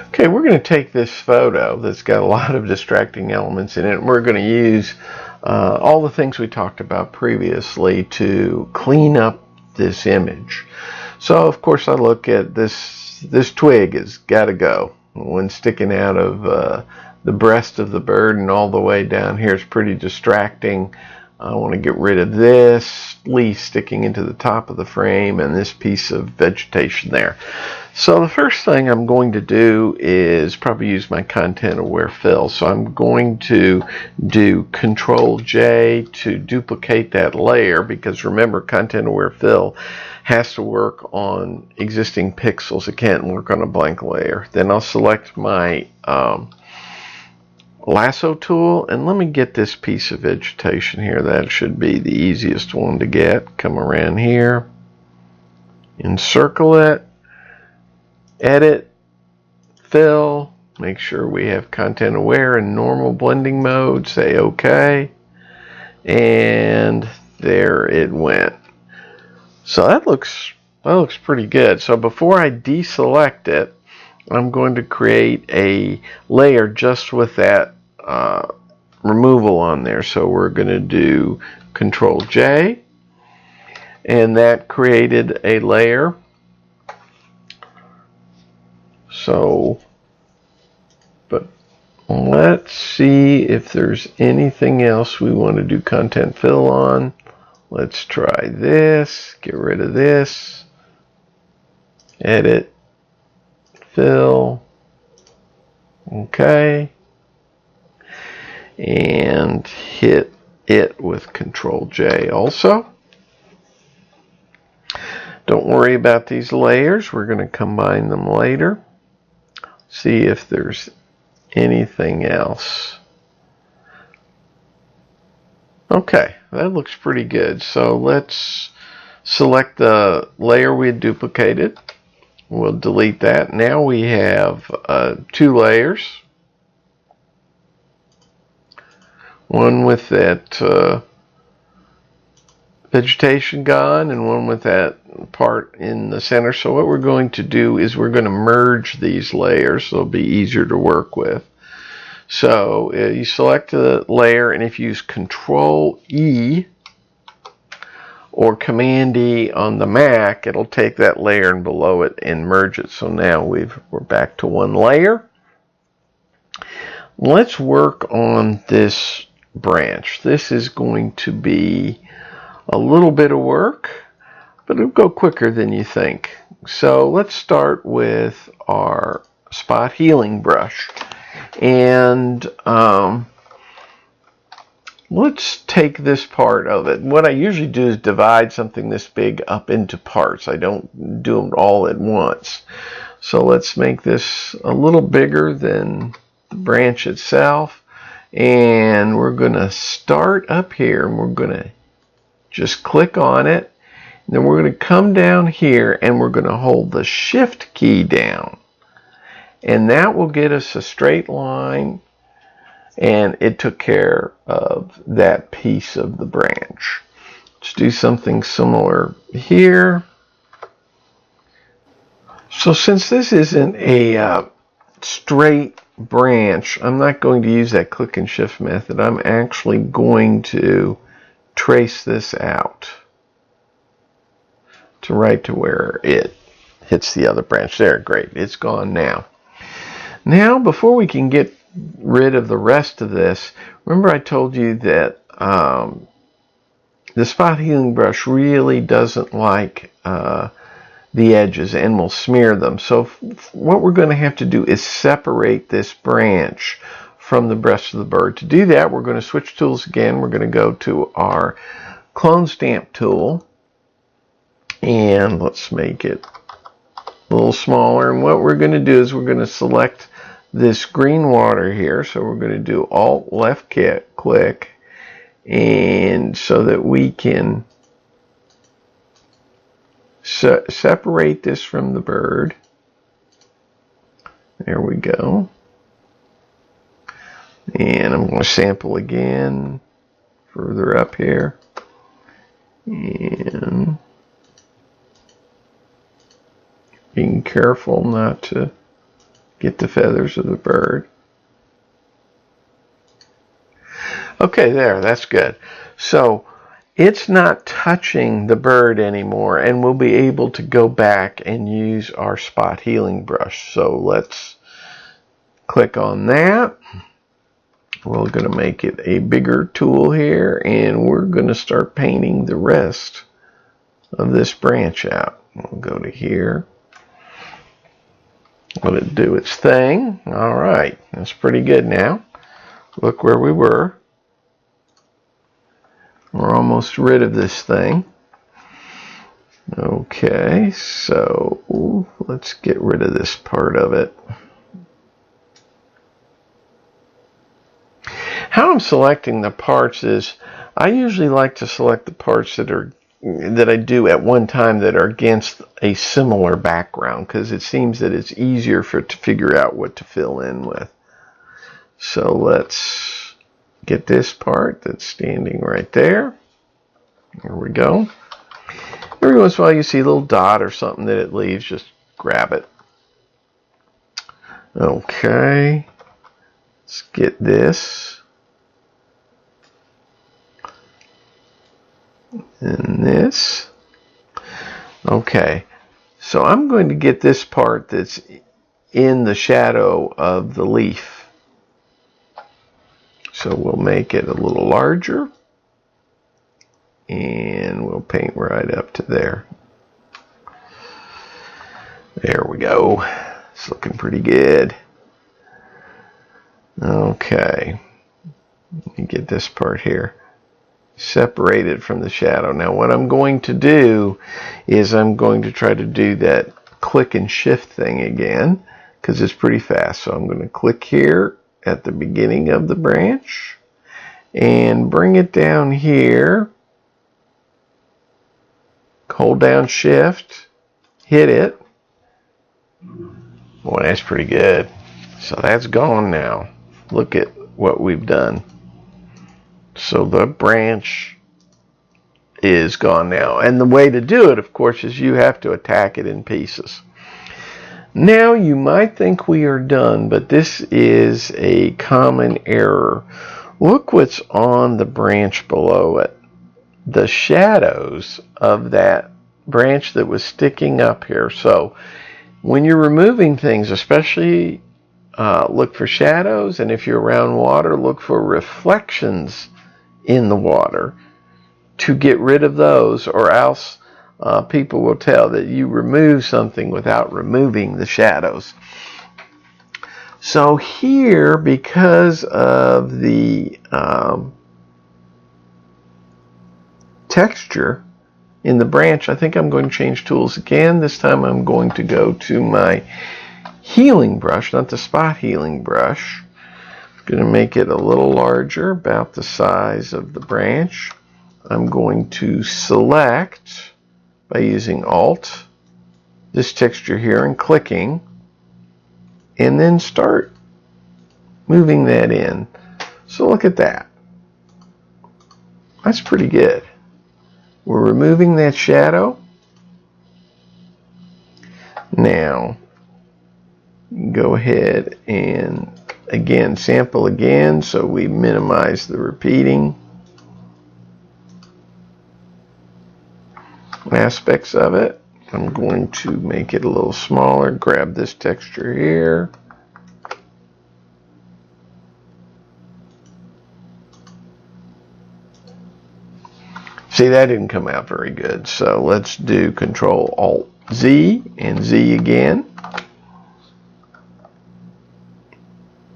Okay, we're going to take this photo that's got a lot of distracting elements in it, and we're going to use all the things we talked about previously to clean up this image. So, of course, I look at this twig has got to go. One sticking out of the breast of the bird and all the way down here is pretty distracting. I want to get rid of this leaf sticking into the top of the frame and this piece of vegetation there. So the first thing I'm going to do is probably use my content aware fill. So I'm going to do Control J to duplicate that layer, because remember, content aware fill has to work on existing pixels. It can't work on a blank layer. Then I'll select my lasso tool, and let me get this piece of vegetation here. That should be the easiest one to get. Come around here, encircle it, edit, fill, make sure we have content aware and normal blending mode, say OK, and there it went. So that looks pretty good. So before I deselect it, I'm going to create a layer just with that removal on there. So we're going to do Control J, and that created a layer. So, but let's see if there's anything else we want to do content fill on. Let's try this, get rid of this, edit, fill, okay, and hit it with Control J also. Don't worry about these layers, we're going to combine them later. See if there's anything else. Okay, that looks pretty good. So let's select the layer we had duplicated. We'll delete that. Now we have two layers. One with that vegetation gone and one with that part in the center. So what we're going to do is we're going to merge these layers so it'll be easier to work with. So you select the layer, and if you use Control E or Command E on the Mac, it'll take that layer and below it and merge it. So now we're back to one layer. Let's work on this branch. This is going to be a little bit of work, but it'll go quicker than you think. So let's start with our spot healing brush, and let's take this part of it. What I usually do is divide something this big up into parts. I don't do them all at once. So let's make this a little bigger than the branch itself, and we're going to start up here, and we're going to just click on it, and then we're going to come down here and we're going to hold the Shift key down, and that will get us a straight line, and it took care of that piece of the branch. Let's do something similar here. So since this isn't a straight branch, I'm not going to use that click and shift method. I'm actually going to trace this out to right to where it hits the other branch. There, great, it's gone now. Now, before we can get rid of the rest of this, remember I told you that the spot healing brush really doesn't like the edges and will smear them. So what we're going to have to do is separate this branch from the breast of the bird. To do that, we're going to switch tools again. We're going to go to our clone stamp tool, and let's make it a little smaller. And what we're going to do is we're going to select this green water here. So we're going to do Alt left click, and so that we can separate this from the bird. There we go. And I'm going to sample again further up here, and being careful not to get the feathers of the bird. Okay, there, that's good. So it's not touching the bird anymore, and we'll be able to go back and use our spot healing brush. So let's click on that. We're going to make it a bigger tool here, and we're going to start painting the rest of this branch out. We'll go to here. Let it do its thing. All right, that's pretty good now. Look where we were. We're almost rid of this thing. Okay, so let's get rid of this part of it. How I'm selecting the parts is I usually like to select the parts that I do at one time that are against a similar background, because it seems that it's easier to figure out what to fill in with. So let's get this part that's standing right there. Here we go. Every once in a while you see a little dot or something that it leaves, just grab it. Okay, let's get this. And this. Okay, so I'm going to get this part that's in the shadow of the leaf. So we'll make it a little larger, and we'll paint right up to there. There we go. It's looking pretty good. Okay, let me get this part here separated from the shadow. Now what I'm going to do is I'm going to try to do that click and shift thing again, because it's pretty fast. So I'm going to click here at the beginning of the branch and bring it down here. Hold down shift, hit it. Boy, that's pretty good. So that's gone now. Look at what we've done. So the branch is gone now. And the way to do it, of course, is you have to attack it in pieces. Now you might think we are done, but this is a common error. Look what's on the branch below it. The shadows of that branch that was sticking up here. So when you're removing things, especially look for shadows, and if you're around water, look for reflections in the water to get rid of those, or else people will tell that you remove something without removing the shadows. So here, because of the texture in the branch, I think I'm going to change tools again. This time I'm going to go to my healing brush, not the spot healing brush. I'm going to make it a little larger, about the size of the branch. I'm going to select, by using Alt, this texture here and clicking, and then start moving that in. So look at that. That's pretty good. We're removing that shadow. Now, go ahead and again sample again so we minimize the repeating aspects of it. I'm going to make it a little smaller, grab this texture here. See, that didn't come out very good, so let's do Control Alt Z and Z again.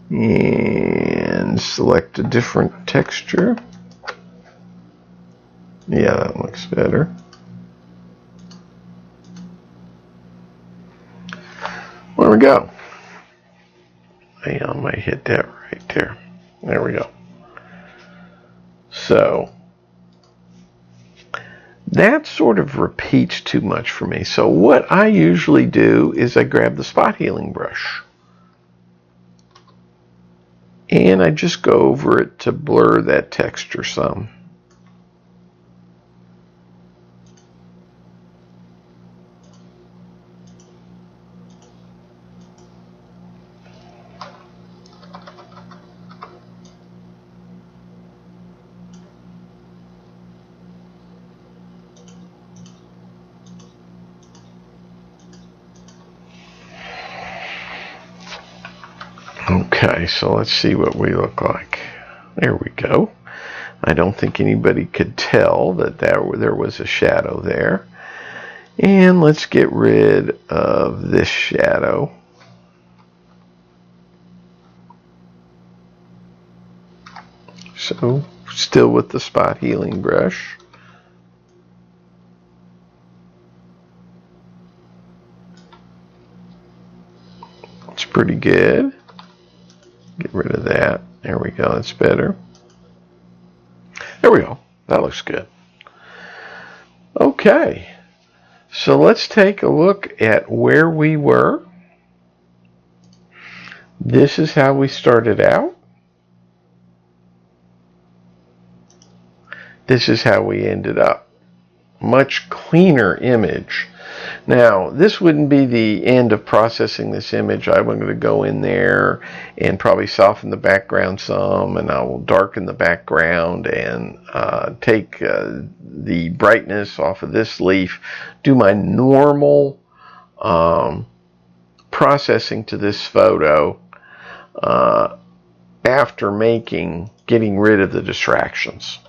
And select a different texture. Yeah, that looks better. There we go. I might hit that right there. There we go. So that sort of repeats too much for me. So what I usually do is I grab the spot healing brush and I just go over it to blur that texture some. Okay, so let's see what we look like. There we go. I don't think anybody could tell that there was a shadow there. And let's get rid of this shadow. So, still with the spot healing brush. It's pretty good. Get rid of that. There we go. That's better. There we go. That looks good. Okay. So let's take a look at where we were. This is how we started out. This is how we ended up. Much cleaner image. Now, this wouldn't be the end of processing this image. I'm going to go in there and probably soften the background some, and I will darken the background and take the brightness off of this leaf, do my normal processing to this photo after getting rid of the distractions.